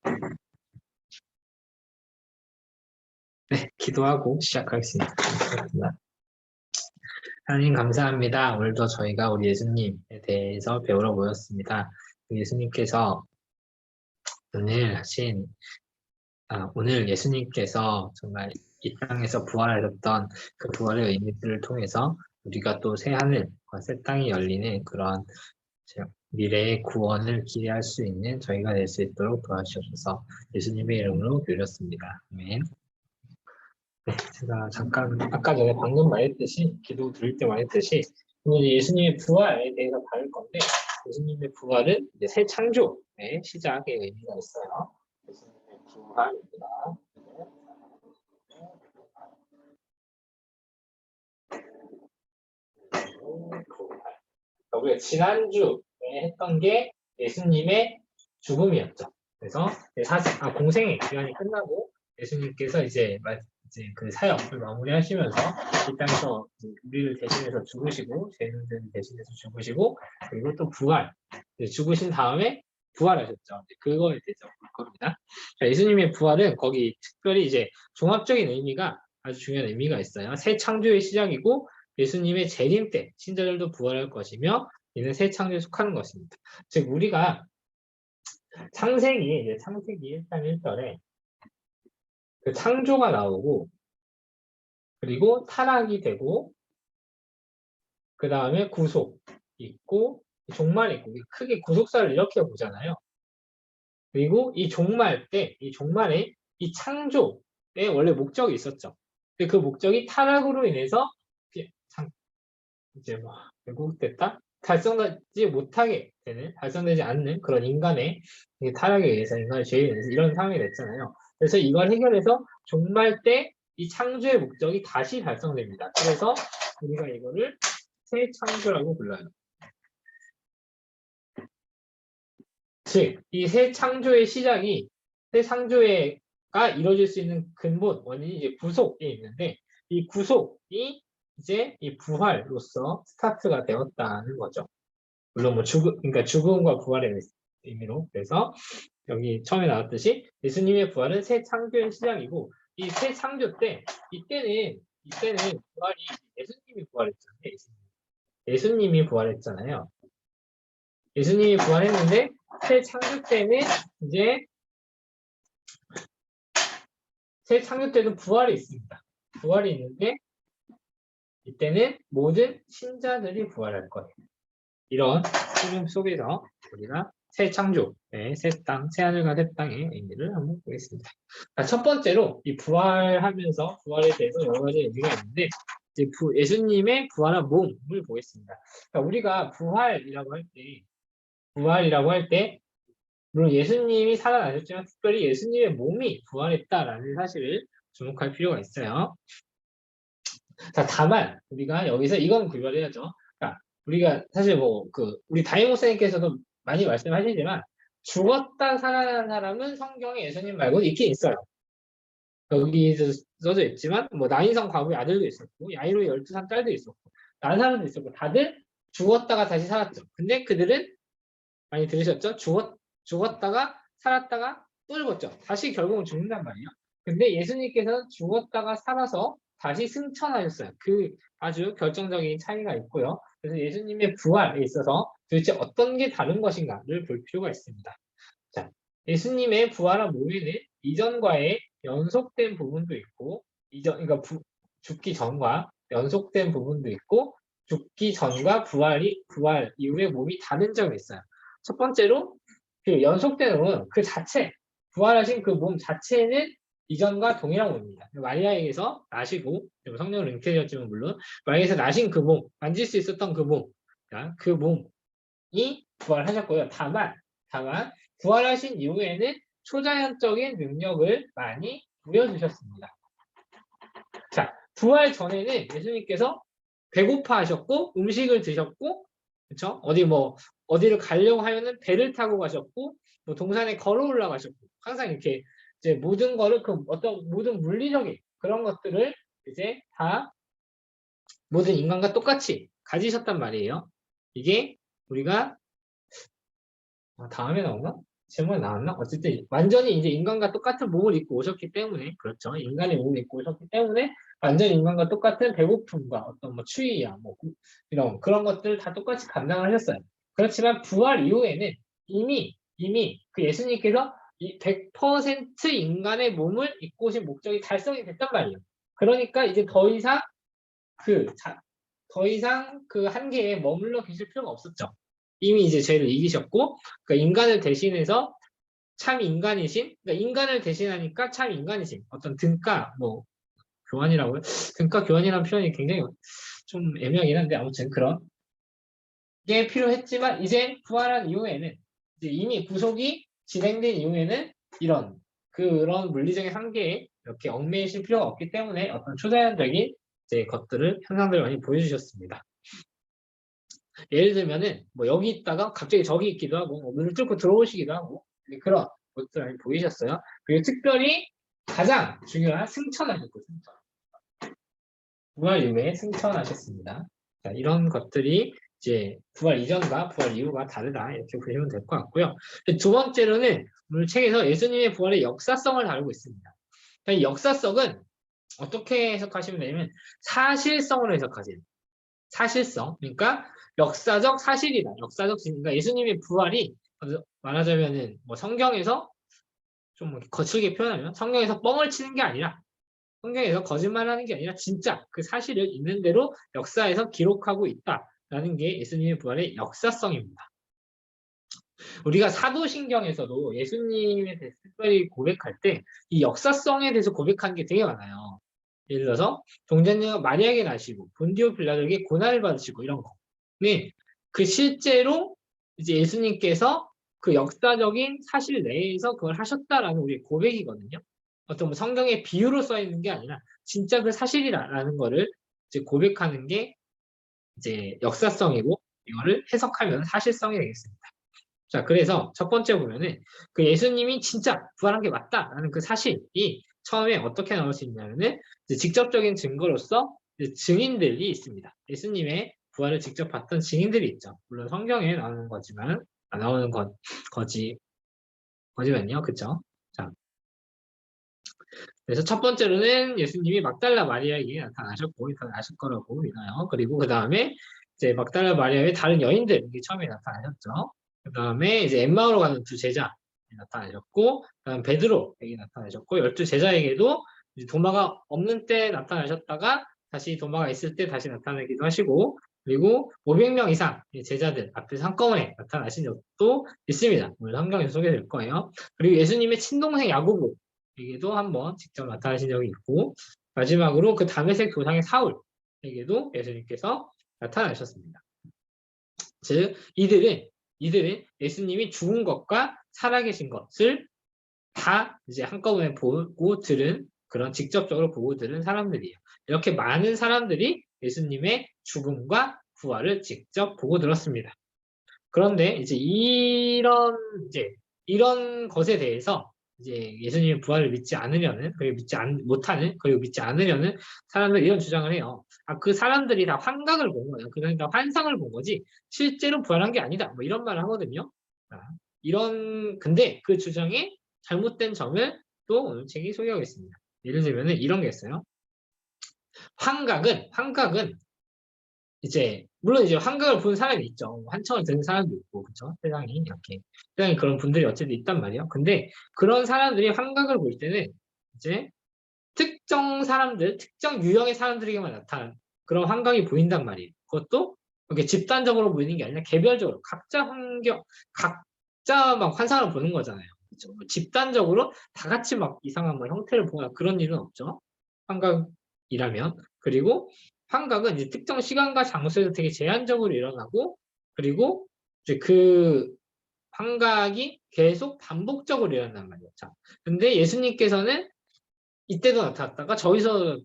네, 기도하고 시작하겠습니다. 하나님 감사합니다. 오늘도 저희가 우리 예수님에 대해서 배우러 모였습니다. 예수님께서 오늘 하신, 오늘 예수님께서 정말 이 땅에서 부활하셨던 그 부활의 의미들을 통해서 우리가 또 새 하늘과 새 땅이 열리는 그런 미래의 구원을 기대할 수 있는 저희가 될 수 있도록 도와주셔서 예수님의 이름으로 드렸습니다. 아멘. 네, 제가 잠깐 아까 전에 방금 말했듯이 기도 드릴 때 말했듯이 오늘 예수님의 부활에 대해서 다룰 건데 예수님의 부활은 이제 새 창조의 시작의 의미가 있어요. 예수님의 부활입니다. 우리가 지난주에 했던 게 예수님의 죽음이었죠. 그래서 공생의 기간이 끝나고 예수님께서 이제 그 사역을 마무리하시면서 이 땅에서 우리를 대신해서 죽으시고 죄인들을 대신해서 죽으시고 그리고 또 부활 죽으신 다음에 부활하셨죠. 그거에 대해서 볼 겁니다. 예수님의 부활은 거기 특별히 이제 종합적인 의미가 아주 중요한 의미가 있어요. 새 창조의 시작이고 예수님의 재림 때 신자들도 부활할 것이며 이는 새 창조에 속하는 것입니다. 즉 우리가 창세기 1장 1절에 그 창조가 나오고 그리고 타락이 되고 그 다음에 구속 있고 종말 있고 크게 구속사를 이렇게 보잖아요. 그리고 이 종말에 이 창조에 원래 목적이 있었죠. 근데 그 목적이 타락으로 인해서 이제 뭐 왜곡됐다? 달성되지 않는 그런 인간의 타락에 의해서 인간의 죄에 의해서 이런 상황이 됐잖아요. 그래서 이걸 해결해서 종말 때 이 창조의 목적이 다시 달성됩니다. 그래서 우리가 이거를 새 창조라고 불러요. 즉, 이 새 창조의 시작이 새 창조가 이루어질 수 있는 근본, 원인이 이제 구속에 있는데 이 구속이 이제 이 부활로서 스타트가 되었다는 거죠. 물론 뭐 그러니까 죽음과 부활의 의미로. 그래서 여기 처음에 나왔듯이 예수님의 부활은 새 창조의 시작이고 이 새 창조 때 이때는 부활이 예수님이 부활했잖아요. 예수님이 부활했잖아요. 예수님이 부활했는데 새 창조 때는 이제 새 창조 때도 부활이 있습니다. 부활이 있는데 이때는 모든 신자들이 부활할 거예요. 이런 흐름 속에서 우리가 새 창조, 새 땅, 새 하늘과 새 땅의 의미를 한번 보겠습니다. 첫 번째로 이 부활하면서 부활에 대해서 여러 가지 의미가 있는데 이제 예수님의 부활한 몸을 보겠습니다. 그러니까 우리가 부활이라고 할 때 물론 예수님이 살아나셨지만 특별히 예수님의 몸이 부활했다라는 사실을 주목할 필요가 있어요. 자, 다만 우리가 여기서 이건 구별해야죠. 그러니까 우리가 사실 우리 다임 목사님께서도 많이 말씀하시지만 죽었다 살아난 사람은 성경에 예수님 말고 있긴 있어요. 여기서 써져 있지만 뭐 나인성 과부의 아들도 있었고 야이로의 12살 딸도 있었고 나사로도 있었고 다들 죽었다가 다시 살았죠. 근데 그들은 많이 들으셨죠? 죽었다가 살았다가 또 죽었죠. 다시 결국은 죽는단 말이에요. 근데 예수님께서는 죽었다가 살아서 다시 승천하셨어요. 그 아주 결정적인 차이가 있고요. 그래서 예수님의 부활에 있어서 도대체 어떤 게 다른 것인가를 볼 필요가 있습니다. 자, 예수님의 부활한 몸에는 이전과의 연속된 부분도 있고, 그러니까 죽기 전과 연속된 부분도 있고, 죽기 전과 부활 이후에 몸이 다른 점이 있어요. 첫 번째로 그 연속된 몸은 그 자체, 부활하신 그 몸 자체는 이전과 동일한 몸입니다. 마리아에게서 나시고 성령으로 잉태되었지만 물론 마리아에게서 나신 그 몸, 만질 수 있었던 그 몸, 그 몸이 부활하셨고요. 다만 부활하신 이후에는 초자연적인 능력을 많이 부여주셨습니다. 자, 부활 전에는 예수님께서 배고파 하셨고 음식을 드셨고 그렇죠? 어디를 가려고 하면은 배를 타고 가셨고 뭐 동산에 걸어 올라가셨고 항상 이렇게 이제 모든 거를 모든 물리적인 그런 것들을 이제 다 모든 인간과 똑같이 가지셨단 말이에요. 이게 우리가 다음에 나오나? 질문 나왔나? 어쨌든 완전히 이제 인간과 똑같은 몸을 입고 오셨기 때문에 그렇죠. 인간의 몸을 입고 오셨기 때문에 완전히 인간과 똑같은 배고픔과 어떤 뭐 추위야 뭐 이런 그런 것들을 다 똑같이 감당하셨어요. 그렇지만 부활 이후에는 이미 그 예수님께서 이 100% 인간의 몸을 입고 오신 목적이 달성이 됐단 말이에요. 그러니까 이제 더 이상 그 한계에 머물러 계실 필요가 없었죠. 이미 이제 죄를 이기셨고, 그러니까 인간을 대신해서 참 인간이신, 그러니까 인간을 대신하니까 참 인간이신 어떤 등가 뭐 교환이라고 해요. 등가 교환이라는 표현이 굉장히 좀 애매하긴 한데 아무튼 그런 게 필요했지만 이제 부활한 이후에는 이제 이미 구속이 진행된 이후에는 그런 물리적인 한계에 이렇게 얽매이실 필요가 없기 때문에 어떤 초자연적인 이제 것들을 현상들을 많이 보여주셨습니다. 예를 들면은 뭐 여기 있다가 갑자기 저기 있기도 하고 뭐 문을 뚫고 들어오시기도 하고 그런 것들 많이 보이셨어요. 그리고 특별히 가장 중요한 승천하셨고 승천. 부활 이후에 승천하셨습니다. 자, 이런 것들이 이제 부활 이전과 부활 이후가 다르다 이렇게 보시면 될 것 같고요. 두 번째로는 오늘 책에서 예수님의 부활의 역사성을 다루고 있습니다. 이 역사성은 어떻게 해석하시면 되냐면 사실성으로 해석하세요. 사실성. 그러니까 역사적 사실이다. 역사적 그러니까 예수님의 부활이 말하자면은 뭐 성경에서 좀 거칠게 표현하면 성경에서 뻥을 치는 게 아니라 성경에서 거짓말하는 게 아니라 진짜 그 사실을 있는 대로 역사에서 기록하고 있다라는 게 예수님의 부활의 역사성입니다. 우리가 사도신경에서도 예수님에 대해서 특별히 고백할 때 이 역사성에 대해서 고백하는 게 되게 많아요. 예를 들어서 동전녀가 마리아에게 나시고 본디오 빌라도에게 고난을 받으시고 이런 거. 네, 그 실제로 이제 예수님께서 그 역사적인 사실 내에서 그걸 하셨다라는 우리의 고백이거든요. 어떤 뭐 성경에 비유로 써 있는 게 아니라 진짜 그 사실이라는 거를 이제 고백하는 게 이제 역사성이고 이거를 해석하면 사실성이 되겠습니다. 자, 그래서 첫 번째 보면은 그 예수님이 진짜 부활한 게 맞다라는 그 사실이 처음에 어떻게 나올 수 있냐면은 직접적인 증거로서 증인들이 있습니다. 예수님의 부활을 직접 봤던 증인들이 있죠. 물론 성경에 나오는 거지만 안 나오는 거지만요, 그렇죠? 자, 그래서 첫 번째로는 예수님이 막달라 마리아에게 나타나실 거라고 믿어요. 그리고 그 다음에 이제 막달라 마리아의 다른 여인들이 처음에 나타나셨죠. 그 다음에 이제 엠마오로 가는 두 제자 나타나셨고, 그다음 베드로에게 나타나셨고, 12제자에게도 도마가 없는 때 나타나셨다가 다시 도마가 있을 때 다시 나타나기도 하시고, 그리고 500명 이상 제자들 앞에서 한꺼번에 나타나신 적도 있습니다. 오늘 성경에서 소개될 거예요. 그리고 예수님의 친동생 야고보에게도 한번 직접 나타나신 적이 있고, 마지막으로 그 다메섹 도상의 사울에게도 예수님께서 나타나셨습니다. 즉 이들은 예수님이 죽은 것과 살아계신 것을 다 이제 한꺼번에 보고 들은 그런 직접적으로 보고 들은 사람들이에요. 이렇게 많은 사람들이 예수님의 죽음과 부활을 직접 보고 들었습니다. 그런데 이런 것에 대해서 이제 예수님의 부활을 믿지 않으려는 그리고 못하는 그리고 믿지 않으려는 사람들 이런 주장을 해요. 그 사람들이 다 환각을 본 거예요. 그들이 다 환상을 본 거지 실제로 부활한 게 아니다. 뭐 이런 말을 하거든요. 근데 그 주장이 잘못된 점을 또 오늘 책이 소개하겠습니다. 예를 들면 이런 게 있어요. 환각은 이제 물론 이제 환각을 본 사람이 있죠. 환청을 듣는 사람도 있고 그렇죠. 세상에 그런 분들이 어쨌든 있단 말이에요. 근데 그런 사람들이 환각을 볼 때는 이제 특정 유형의 사람들에게만 나타나는 그런 환각이 보인단 말이에요. 그것도 이렇게 집단적으로 보이는 게 아니라 개별적으로 각자 막 환상을 보는 거잖아요. 그렇죠? 집단적으로 다 같이 막 이상한 뭐 형태를 보거나 그런 일은 없죠. 환각이라면. 그리고 환각은 이제 특정 시간과 장소에서 되게 제한적으로 일어나고 그리고 이제 그 환각이 계속 반복적으로 일어난단 말이에요. 자, 근데 예수님께서는 이때도 나타났다가 저기서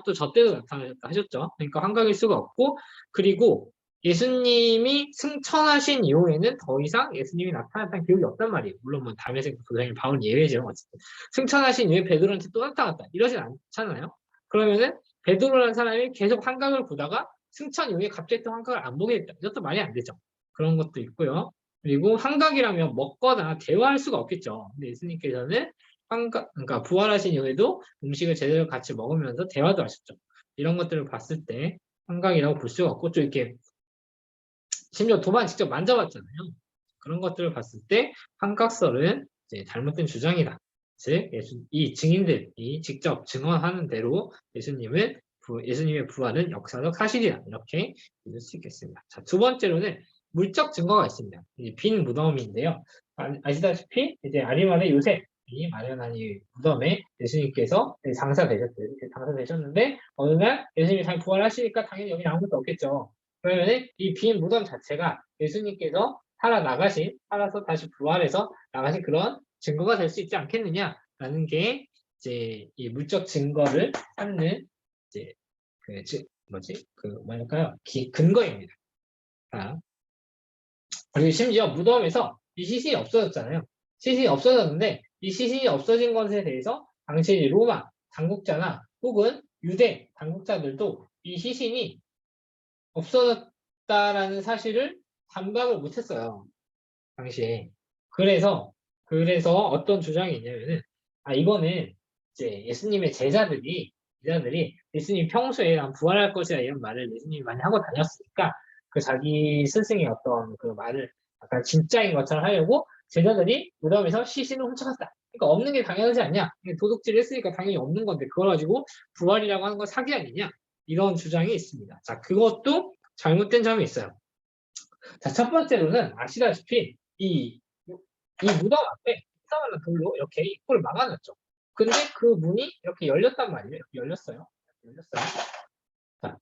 또 저때도 나타나셨다 하셨죠. 그러니까 환각일 수가 없고 그리고 예수님이 승천하신 이후에는 더 이상 예수님이 나타났다는 기록이 없단 말이에요. 물론 뭐 담에색 도장이 바울 예외죠. 어쨌든 승천하신 이후에 베드로한테 또 나타났다 이러진 않잖아요. 그러면은 베드로라는 사람이 계속 환각을 보다가 승천 이후에 갑자기 또 환각을 안 보게 됐다. 이것도 말이 안 되죠. 그런 것도 있고요. 그리고 환각이라면 먹거나 대화할 수가 없겠죠. 근데 예수님께서는 그러니까 부활하신 이후에도 음식을 제대로 같이 먹으면서 대화도 하셨죠. 이런 것들을 봤을 때 환각이라고 볼 수가 없고, 또 이렇게 심지어 도만 직접 만져봤잖아요. 그런 것들을 봤을 때 환각설은 이제 잘못된 주장이다. 즉, 이 증인들이 직접 증언하는 대로 예수님의 부활은 역사적 사실이다. 이렇게 믿을 수 있겠습니다. 자, 두 번째로는 물적 증거가 있습니다. 이제 빈 무덤인데요. 아시다시피 이제 아리마대 요셉이 마련한 이 무덤에 예수님께서 장사되셨는데 어느 날 예수님이 잘 부활하시니까 당연히 여기 아무것도 없겠죠. 그러면은 이 빈 무덤 자체가 예수님께서 살아서 다시 부활해서 나가신 그런 증거가 될 수 있지 않겠느냐라는 게 이제 이 물적 증거를 찾는 이제 뭐랄까요? 근거입니다. 아, 그리고 심지어 무덤에서 이 시신이 없어졌잖아요. 시신이 없어졌는데 이 시신이 없어진 것에 대해서 당시 로마 당국자나 혹은 유대 당국자들도 이 시신이 없어졌다라는 사실을 반박을 못했어요. 당시에. 그래서 어떤 주장이 있냐면은, 이거는 이제 예수님의 제자들이 예수님 평소에 난 부활할 것이야 이런 말을 예수님이 많이 하고 다녔으니까 그 자기 스승의 어떤 그 말을 약간 진짜인 것처럼 하려고 제자들이 무덤에서 시신을 훔쳐갔다. 그러니까 없는 게 당연하지 않냐? 도둑질을 했으니까 당연히 없는 건데 그걸 가지고 부활이라고 하는 건 사기 아니냐? 이런 주장이 있습니다. 자, 그것도 잘못된 점이 있어요. 자, 첫 번째로는 아시다시피 이 무덤 앞에 이상한 돌로 이렇게 입구를 막아놨죠. 근데 그 문이 이렇게 열렸단 말이에요. 이렇게 열렸어요. 자,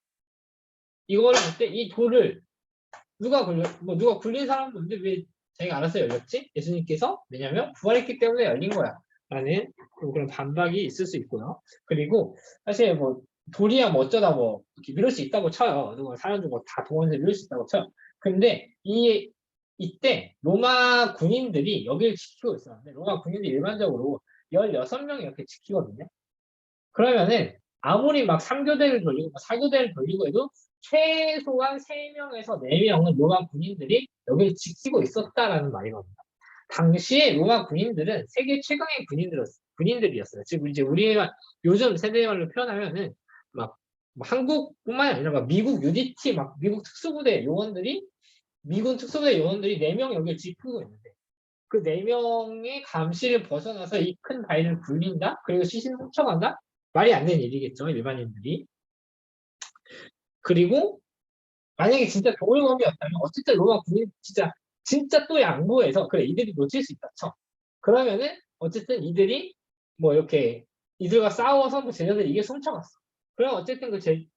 이거를 볼 때 이 돌을 누가 굴린 사람도 없는데 왜 자기가 알아서 열렸지? 예수님께서 왜냐면 부활했기 때문에 열린 거야. 라는 그런 반박이 있을 수 있고요. 그리고 사실 뭐 돌이야 뭐 어쩌다 뭐 이렇게 밀을 수 있다고 쳐요. 누가 사람 주고 다 동원해서 밀을 수 있다고 쳐요. 근데 이때 로마 군인들이 여기를 지키고 있었는데 로마 군인들이 일반적으로 16명이 이렇게 지키거든요. 그러면은 아무리 막 3교대를 돌리고 4교대를 돌리고 해도 최소한 3명에서 4명은 로마 군인들이 여기를 지키고 있었다라는 말이거든요. 당시에 로마 군인들은 세계 최강의 군인들이었어요. 즉 이제 우리가 요즘 세대말로 표현하면은 막 한국뿐만 아니라 막 미국 UDT 막 미국 특수부대 요원들이 미군 특수부대 요원들이 4명 여기를 지키고 있는데 그 4명의 감시를 벗어나서 이 큰 바위를 굴린다? 그리고 시신을 훔쳐간다? 말이 안 되는 일이겠죠, 일반인들이. 그리고 만약에 진짜 동물범이었다면 어쨌든 로마 군인 진짜 또 양보해서 그래 이들이 놓칠 수 있다 쳐. 그러면은 어쨌든 이들이 뭐 이렇게 이들과 싸워서 뭐 제자들이 이게 훔쳐갔어. 그럼 어쨌든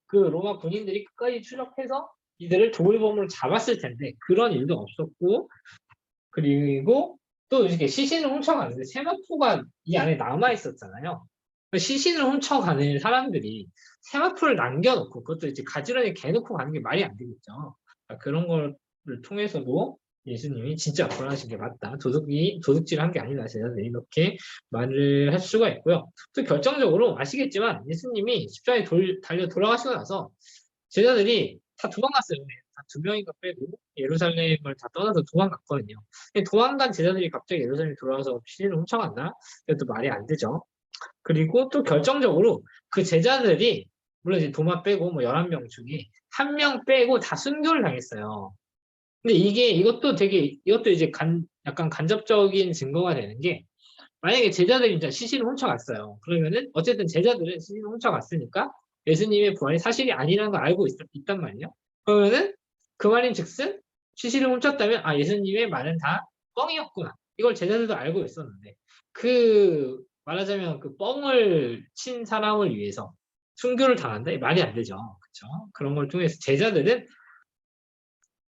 그 로마 군인들이 끝까지 추적해서 이들을 도굴범으로 잡았을 텐데 그런 일도 없었고 그리고 또 이렇게 시신을 훔쳐가는데 세마포가 이 안에 남아 있었잖아요. 시신을 훔쳐가는 사람들이 세마포를 남겨놓고 그것도 이제 가지런히 개놓고 가는 게 말이 안 되겠죠. 그러니까 그런 거를 통해서도 예수님이 진짜 부활하신 게 맞다. 도둑질한 게 아니다. 제자들이 이렇게 말을 할 수가 있고요. 또 결정적으로 아시겠지만 예수님이 십자가에 달려 돌아가시고 나서 제자들이 다 도망갔어요. 다 2명인가 빼고 예루살렘을 다 떠나서 도망갔거든요. 도망간 제자들이 갑자기 예루살렘에 돌아와서 시신을 훔쳐간다? 이것도 말이 안 되죠. 그리고 또 결정적으로 그 제자들이 물론 이제 도마 빼고 뭐 11명 중에 1명 빼고 다 순교를 당했어요. 근데 이것도 이제 약간 간접적인 증거가 되는 게 만약에 제자들이 이제 시신을 훔쳐갔어요. 그러면은 어쨌든 제자들은 시신을 훔쳐갔으니까 예수님의 부활이 사실이 아니라는 걸 알고 있단 말이에요. 그러면은 그 말인즉슨 시신을 훔쳤다면 예수님의 말은 다 뻥이었구나. 이걸 제자들도 알고 있었는데 말하자면 그 뻥을 친 사람을 위해서 순교를 당한다? 말이 안 되죠. 그렇죠? 그런 걸 통해서 제자들은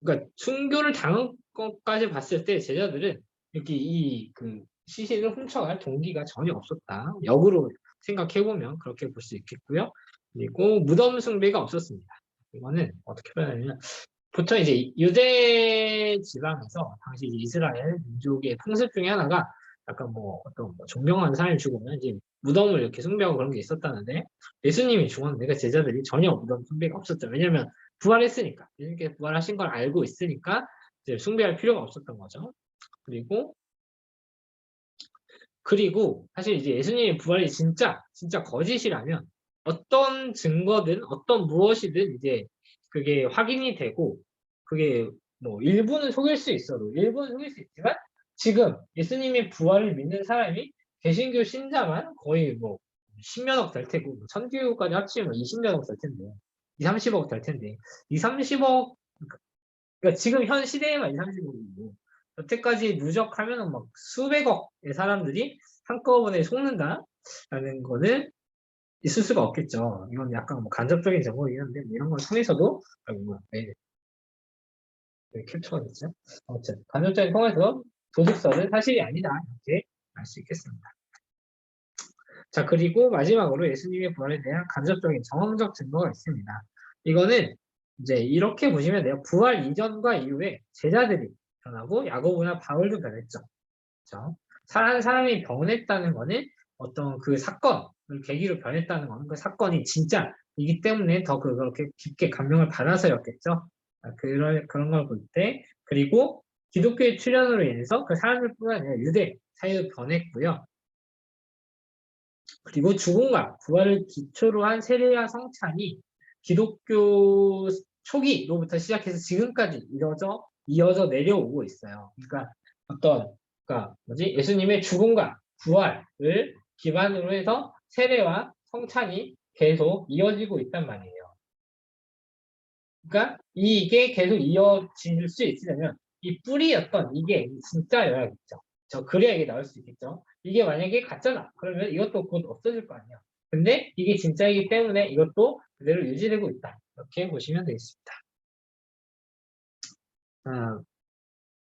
그러니까 순교를 당한 것까지 봤을 때 제자들은 이렇게 그 시신을 훔쳐갈 동기가 전혀 없었다. 역으로 생각해보면 그렇게 볼 수 있겠고요. 그리고 무덤 숭배가 없었습니다. 이거는 어떻게 표현하냐면 보통 이제 유대 지방에서 당시 이스라엘 민족의 풍습 중에 하나가 약간 뭐 어떤 존경하는 사람이 죽으면 이제 무덤을 이렇게 숭배하고 그런 게 있었다는데 예수님이 죽었는데 그 제자들이 전혀 무덤 숭배가 없었죠. 왜냐하면 부활했으니까 예수님께서 부활하신 걸 알고 있으니까 이제 숭배할 필요가 없었던 거죠. 그리고 사실 이제 예수님의 부활이 진짜 거짓이라면 어떤 증거든 어떤 무엇이든 이제 그게 확인이 되고 그게 뭐 일부는 속일 수 있어도 일부는 속일 수 있지만 지금 예수님의 부활을 믿는 사람이 개신교 신자만 거의 뭐 10몇억 될 테고 뭐 천주교까지 합치면 20몇억 될 텐데 2, 30억 될 텐데 2, 30억 그러니까 지금 현 시대에만 2, 30억이고 여태까지 누적하면은 막 수백억의 사람들이 한꺼번에 속는다라는 거는 있을 수가 없겠죠. 이건 약간 뭐 간접적인 정보이긴 한데 뭐 이런 걸 통해서도 왜 캡처가 됐죠? 아무튼 간접적인 통해서 도둑설은 사실이 아니다 이렇게 알 수 있겠습니다. 자 그리고 마지막으로 예수님의 부활에 대한 간접적인 정황적 증거가 있습니다. 이거는 이제 이렇게 보시면 돼요. 부활 이전과 이후에 제자들이 변하고 야고보나 바울도 변했죠. 그렇죠? 한 사람이 변했다는 거는 어떤 그 사건을 계기로 변했다는 거는 그 사건이 진짜이기 때문에 더 그렇게 깊게 감명을 받아서였겠죠. 그런 걸 볼 때 그리고 기독교의 출현으로 인해서 그 사람들뿐만 아니라 유대 사회도 변했고요. 그리고 죽음과 부활을 기초로 한 세례와 성찬이 기독교 초기로부터 시작해서 지금까지 이어져 내려오고 있어요. 그러니까 예수님의 죽음과 부활을 기반으로 해서 세례와 성찬이 계속 이어지고 있단 말이에요. 그러니까 이게 계속 이어질 수 있으려면 이 뿌리였던 이게 진짜여야겠죠. 그래야 이게 나올 수 있겠죠. 이게 만약에 가짜다. 그러면 이것도 곧 없어질 거 아니야. 근데 이게 진짜이기 때문에 이것도 그대로 유지되고 있다. 이렇게 보시면 되겠습니다.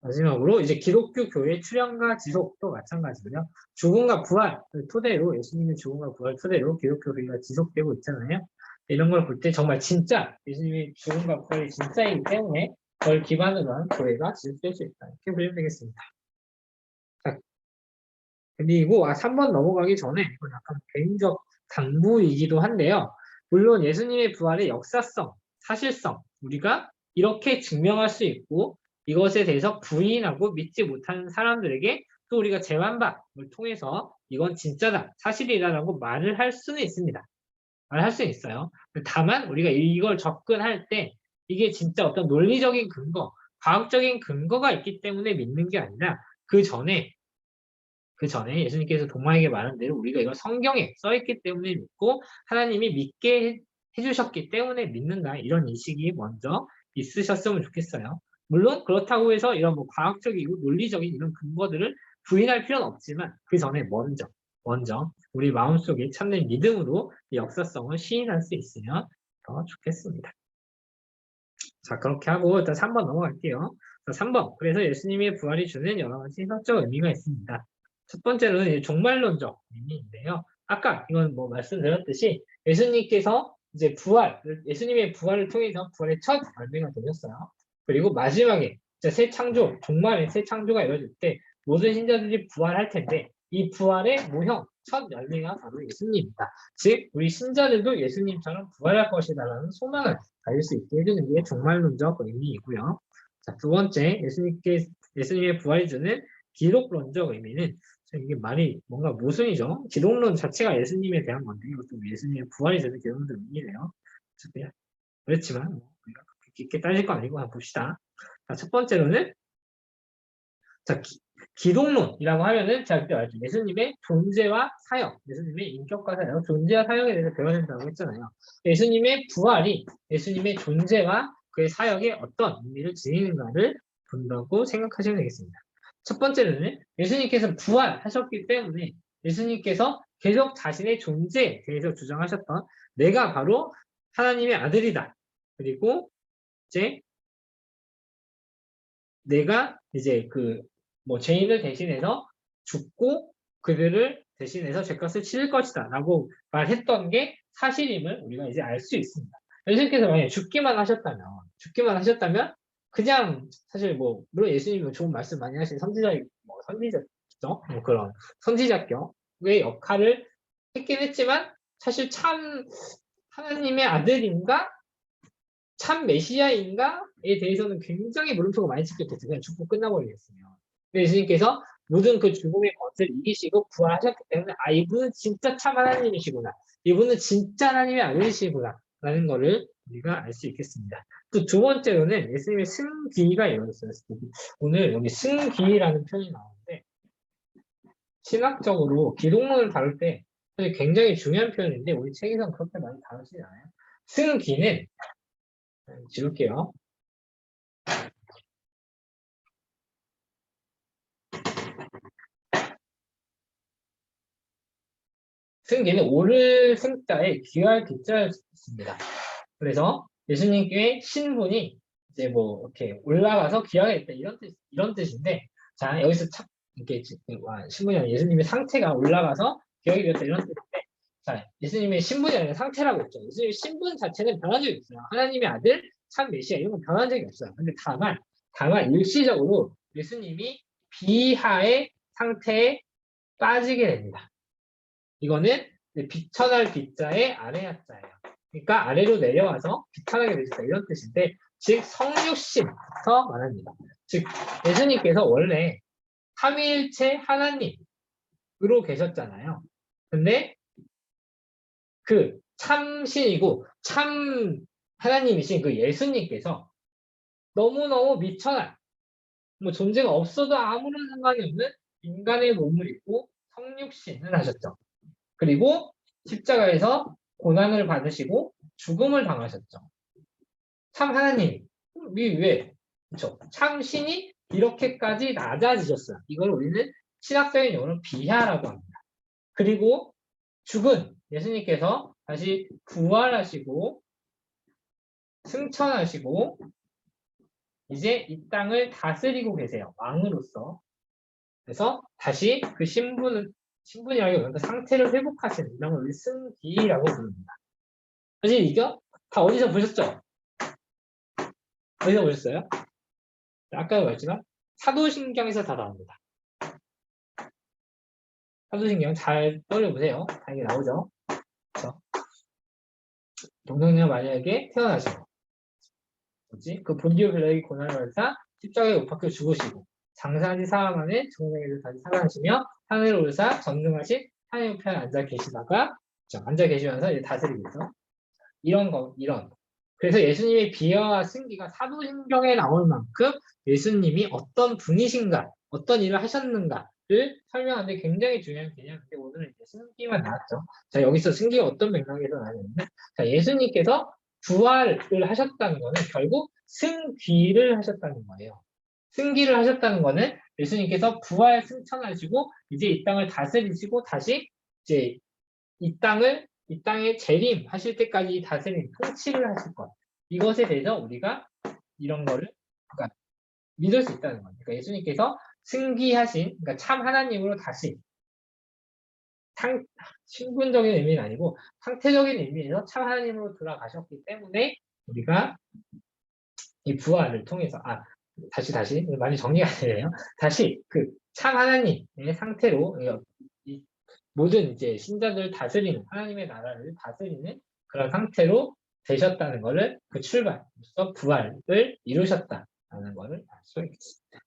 마지막으로 이제 기독교 교회 출현과 지속도 마찬가지고요. 죽음과 부활을 토대로 예수님의 죽음과 부활 토대로 기독교 교회가 지속되고 있잖아요. 이런 걸 볼 때 정말 진짜 예수님의 죽음과 부활이 진짜이기 때문에 그걸 기반으로 한 교회가 지속될 수 있다. 이렇게 보시면 되겠습니다. 자, 그리고 3번 넘어가기 전에 이건 약간 개인적 당부이기도 한데요. 물론 예수님의 부활의 역사성, 사실성 우리가 이렇게 증명할 수 있고 이것에 대해서 부인하고 믿지 못하는 사람들에게 또 우리가 재반박을 통해서 이건 진짜다, 사실이다라고 말을 할 수는 있습니다. 말할 수 있어요. 다만 우리가 이걸 접근할 때 이게 진짜 어떤 논리적인 근거, 과학적인 근거가 있기 때문에 믿는 게 아니라 그 전에 예수님께서 도마에게 말한 대로 우리가 이걸 성경에 써있기 때문에 믿고 하나님이 믿게 해주셨기 때문에 믿는다. 이런 인식이 먼저 있으셨으면 좋겠어요. 물론 그렇다고 해서 이런 뭐 과학적이고 논리적인 이런 근거들을 부인할 필요는 없지만 그 전에 먼저 우리 마음속에 참는 믿음으로 이 역사성을 시인할 수 있으면 더 좋겠습니다. 자, 그렇게 하고 일단 3번 넘어갈게요. 자, 3번. 그래서 예수님의 부활이 주는 여러 가지 해석적 의미가 있습니다. 첫 번째로는 종말론적 의미인데요. 아까 이건 뭐 말씀드렸듯이 예수님께서 이제 예수님의 부활을 통해서 부활의 첫 열매가 되셨어요. 그리고 마지막에 새 창조, 종말의 새 창조가 이루어질 때 모든 신자들이 부활할 텐데 이 부활의 모형, 첫 열매가 바로 예수님입니다. 즉 우리 신자들도 예수님처럼 부활할 것이다라는 소망을 가질 수 있게 해주는 게 종말론적 의미이고요. 자, 두 번째, 예수님의 부활이 주는 기독론적 의미는 이게 말이 뭔가 모순이죠. 기독론 자체가 예수님에 대한 건데 이것도 예수님의 부활이 주는 기독론적 의미래요. 그렇지만 우리가 그렇게 깊게 따질 거 아니고 한번 봅시다. 자, 첫 번째로는 자, 기독론이라고 하면은 제가 그때 말했죠. 예수님의 존재와 사역, 예수님의 인격과 사역, 존재와 사역에 대해서 배워야 된다고 했잖아요. 예수님의 부활이 예수님의 존재와 그의 사역에 어떤 의미를 지니는가를 본다고 생각하시면 되겠습니다. 첫 번째는 예수님께서 부활하셨기 때문에 예수님께서 계속 자신의 존재에 대해서 주장하셨던 내가 바로 하나님의 아들이다. 그리고 이제 내가 이제 죄인을 대신해서 죽고 그들을 대신해서 죄값을 치를 것이다 라고 말했던 게 사실임을 우리가 이제 알 수 있습니다. 예수님께서 만약에 죽기만 하셨다면 그냥 사실 물론 예수님은 좋은 말씀 많이 하신 선지자죠. 그런 선지자격의 역할을 했긴 했지만 사실 참 하나님의 아들인가? 참 메시아인가에 대해서는 굉장히 물음표가 많이 찍혔겠죠. 그냥 죽고 끝나버리겠으면. 근데 예수님께서 모든 그 죽음의 것을 이기시고 부활하셨기 때문에 아 이분은 진짜 참 하나님이시구나. 이분은 진짜 하나님의 아들이시구나. 라는 거를 우리가 알 수 있겠습니다. 또 두 번째로는 예수님의 승기가 이루어졌어요. 오늘 여기 승기라는 표현이 나오는데 신학적으로 기독론을 다룰 때 사실 굉장히 중요한 표현인데 우리 책에서는 그렇게 많이 다루지 않아요. 승기는 지울게요. 승기는 오를 승자에 귀할 기자였습니다. 그래서 예수님께 신분이 이제 뭐 이렇게 올라가서 귀하게 됐다 이런 뜻인데 자 여기서 참 이렇게 신분이 아니라 예수님의 상태가 올라가서 귀하게 되었다 이런 뜻인데 자 예수님의 신분이 아니라 상태라고 했죠. 예수님의 신분 자체는 변한 적이 없어요. 하나님의 아들 참 메시아 이런 건 변한 적이 없어요. 근데 다만 일시적으로 예수님이 비하의 상태에 빠지게 됩니다. 이거는 비천할 비자의 아래 하자예요. 그러니까 아래로 내려와서 비천하게 되셨다 이런 뜻인데 즉 성육신부터 말합니다. 즉 예수님께서 원래 삼위일체 하나님으로 계셨잖아요. 근데 그 참신이고 참 하나님이신 그 예수님께서 너무너무 미천한 뭐 존재가 없어도 아무런 상관이 없는 인간의 몸을 입고 성육신을 하셨죠. 그리고 십자가에서 고난을 받으시고 죽음을 당하셨죠. 참 하나님, 왜? 그렇죠. 참 신이 이렇게까지 낮아지셨어요. 이걸 우리는 신학적인 용어로 비하라고 합니다. 그리고 죽은 예수님께서 다시 부활하시고 승천하시고 이제 이 땅을 다스리고 계세요. 왕으로서. 그래서 다시 그 신분이라기보다는 그 상태를 회복하시는 이런 걸 승기라고 부릅니다. 사실 이거 다 어디서 보셨죠? 어디서 보셨어요? 아까 말했지만 사도신경에서 다 나옵니다. 사도신경 잘 떠올려보세요. 당연히 나오죠. 그렇죠? 동정녀 마리아에게 태어나시고 뭐지? 그 본디오 빌라에게 고난을 받으사 십자가에 못 박혀 죽으시고 장사지 사흘 만에 종생에서 다시 살아나시며 하늘을 오르사 전능하신 하나님 옆에 앉아 계시다가 앉아 계시면서 이제 다스리겠죠. 이런. 그래서 예수님의 비하와 승기가 사도신경에 나올 만큼 예수님이 어떤 분이신가, 어떤 일을 하셨는가를 설명하는데 굉장히 중요한 개념인데 오늘은 이제 승기만 나왔죠. 자, 여기서 승기가 어떤 맥락에서 나왔냐면 자, 예수님께서 부활을 하셨다는 것은 결국 승귀를 하셨다는 거예요. 승기를 하셨다는 것은 예수님께서 부활 승천하시고 이제 이 땅을 다스리시고 다시 이제 이 땅에 재림하실 때까지 다스림, 통치를 하실 것. 이것에 대해서 우리가 이런 거를 그러니까 믿을 수 있다는 거예요. 그러니까 예수님께서 승기하신, 그러니까 참 하나님으로 다시 신분적인 의미는 아니고 상태적인 의미에서 참 하나님으로 돌아가셨기 때문에 우리가 이 부활을 통해서 다시 많이 정리가 되네요. 다시 그 참 하나님의 상태로 이 모든 이제 신자들 다스리는 하나님의 나라를 다스리는 그런 상태로 되셨다는 것을 그 출발로서 부활을 이루셨다는 것을 알 수 있습니다.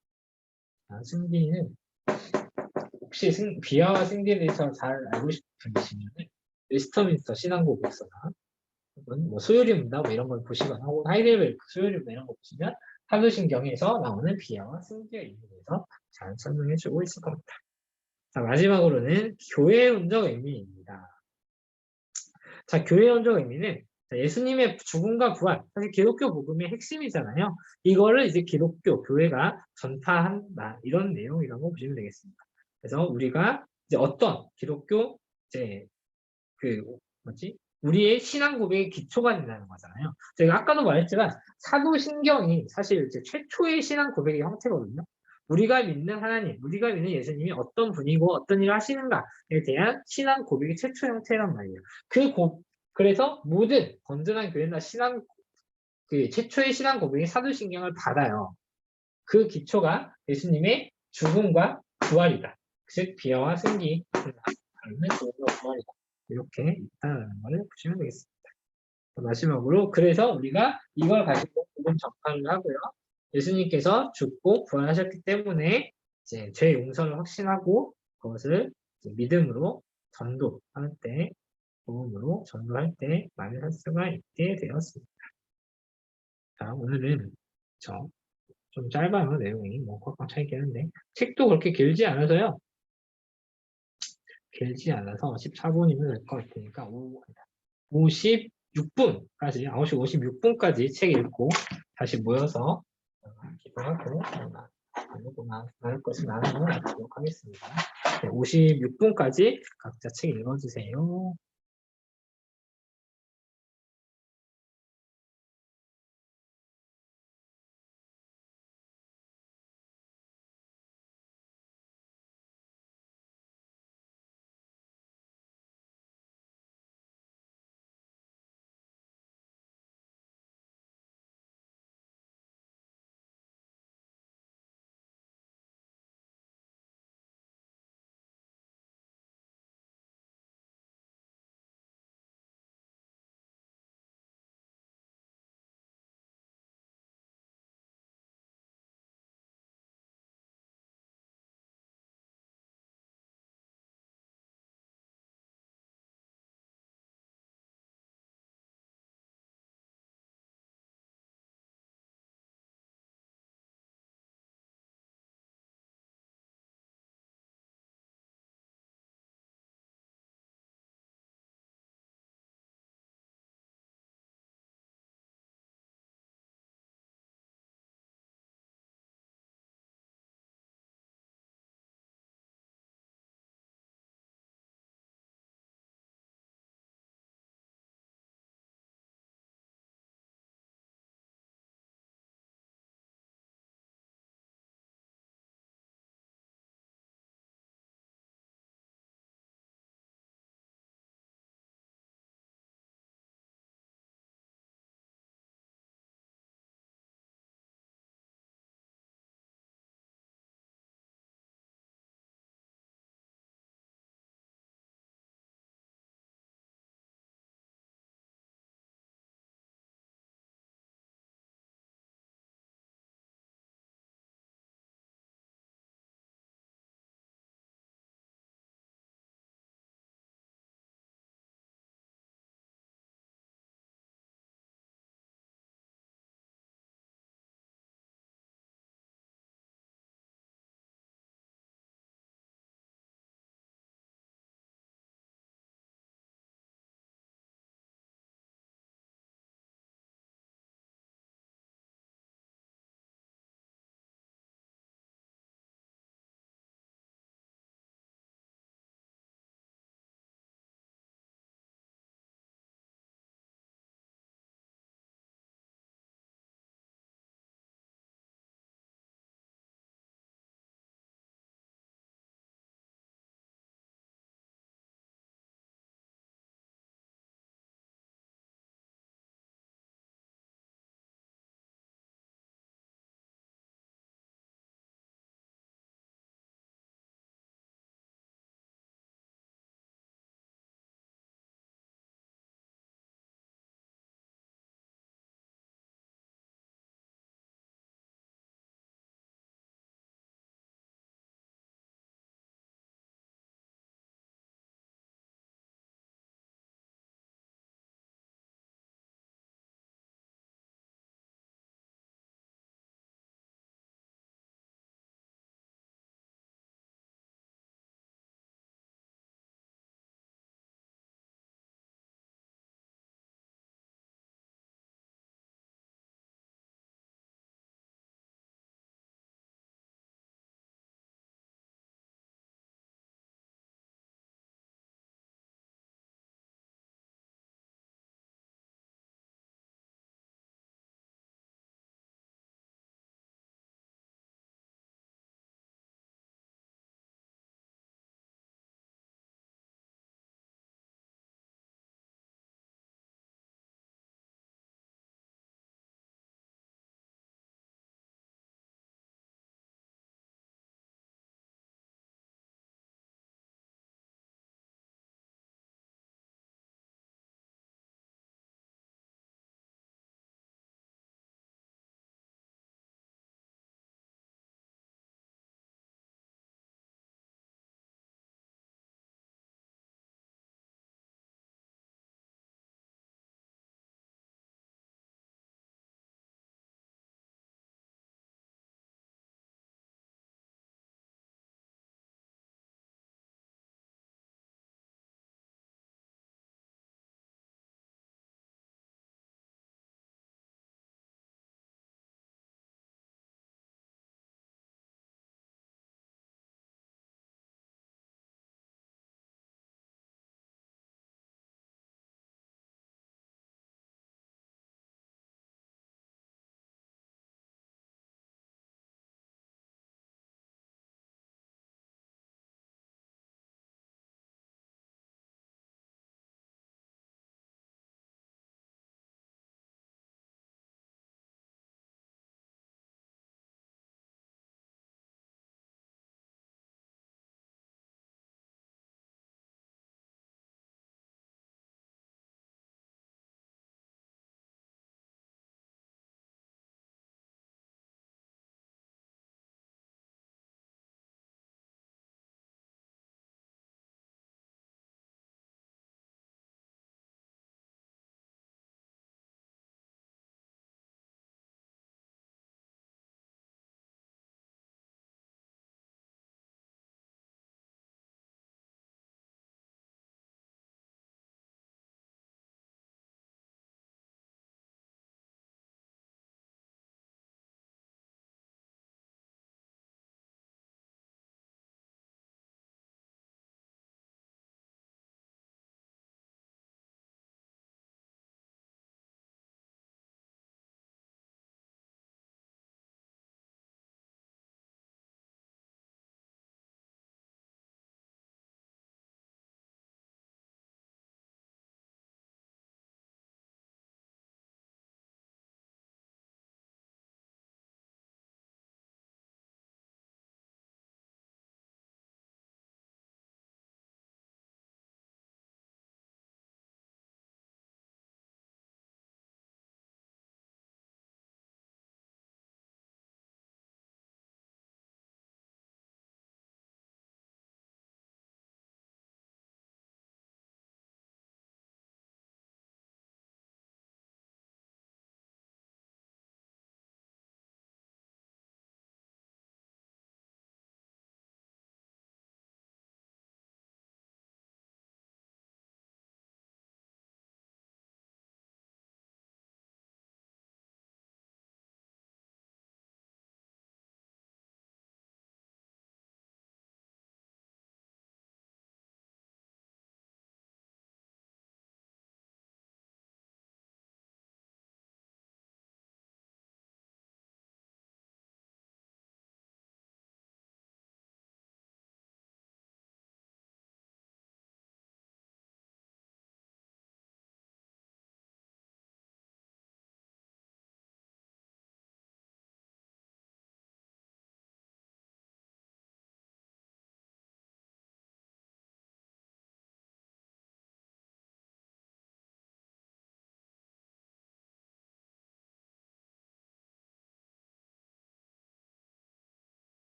승기는 혹시 비하와 승기에 대해서 잘 알고 싶으시면 웨스터민스터 신앙고백서나 혹은 뭐 소요리 문답 뭐 이런 걸 보시거나 혹은 하이델베르크 소요리 문답 이런 거 보시면 사도신경에서 나오는 비하와 승기의 의미에 대해서 잘 설명해주고 있을 겁니다. 자, 마지막으로는 교회론적 의미입니다. 자, 교회론적 의미는 예수님의 죽음과 부활, 사실 기독교 복음의 핵심이잖아요. 이거를 이제 기독교 교회가 전파한다 이런 내용이라고 보시면 되겠습니다. 그래서 우리가 이제 어떤 기독교 이제 우리의 신앙 고백의 기초가 된다는 거잖아요. 제가 아까도 말했지만 사도신경이 사실 이제 최초의 신앙 고백의 형태거든요. 우리가 믿는 하나님, 우리가 믿는 예수님이 어떤 분이고 어떤 일을 하시는가에 대한 신앙 고백의 최초 형태란 말이에요. 그래서 모든 건전한 교회나 최초의 신앙 고백의 사도신경을 받아요. 그 기초가 예수님의 죽음과 부활이다. 즉 비하와 승기, 죽음과 부활이다. 이렇게 있다는 것을 보시면 되겠습니다. 마지막으로 그래서 우리가 이걸 가지고 복음 전파를 하고요. 예수님께서 죽고 부활하셨기 때문에 이제 죄 용서를 확신하고 그것을 이제 믿음으로 전도할 때 복음으로 전도할 때 많이 할 수가 있게 되었습니다. 자, 오늘은 좀 짧아요. 내용이 뭐 꽉꽉 차 있긴 한데 책도 그렇게 길지 않아서요. 길지 않아서 14분이면 될 것 같으니까 56분까지 9시 56분까지 책 읽고 다시 모여서 기도하고 나눌 것을 나누도록 하겠습니다. 네, 56분까지 각자 책 읽어주세요.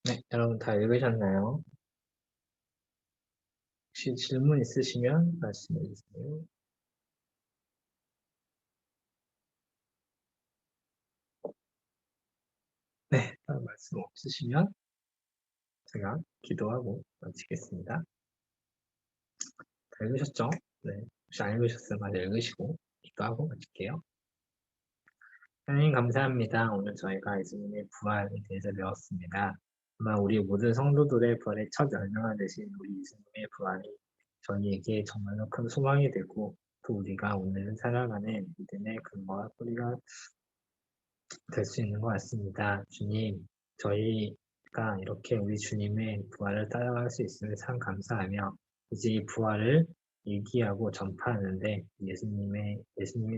네, 여러분 다 읽으셨나요? 혹시 질문 있으시면 말씀해 주세요. 네, 말씀 없으시면 제가 기도하고 마치겠습니다. 다 읽으셨죠? 네. 혹시 안 읽으셨으면 마저 읽으시고 기도하고 마칠게요. 하나님 감사합니다. 오늘 저희가 예수님의 부활에 대해서 배웠습니다. 아마 우리 모든 성도들의 부활의 첫 열명화 되신 우리 예수님의 부활이 저희에게 정말로 큰 소망이 되고 또 우리가 오늘 살아가는 믿음의 근거와 뿌리가 될 수 있는 것 같습니다. 주님, 저희가 이렇게 우리 주님의 부활을 따라갈 수 있음을 참 감사하며 이제 이 부활을 얘기하고 전파하는데 예수님이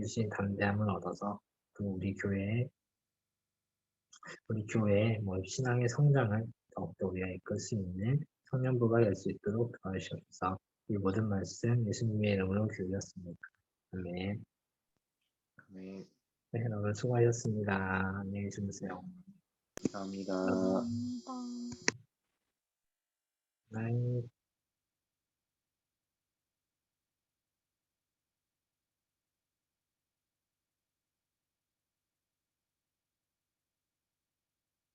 주신 담대함을 얻어서 또 우리 교회의 신앙의 성장을 더욱더 우리가 이끌 수 있는 청년부가 될 수 있도록 도와주시옵소서. 이 모든 말씀 예수님의 이름으로 기도했습니다. 아멘. 네, 네, 여러분 수고하셨습니다. 안녕히 주무세요. 감사합니다. 감사합니다. 네.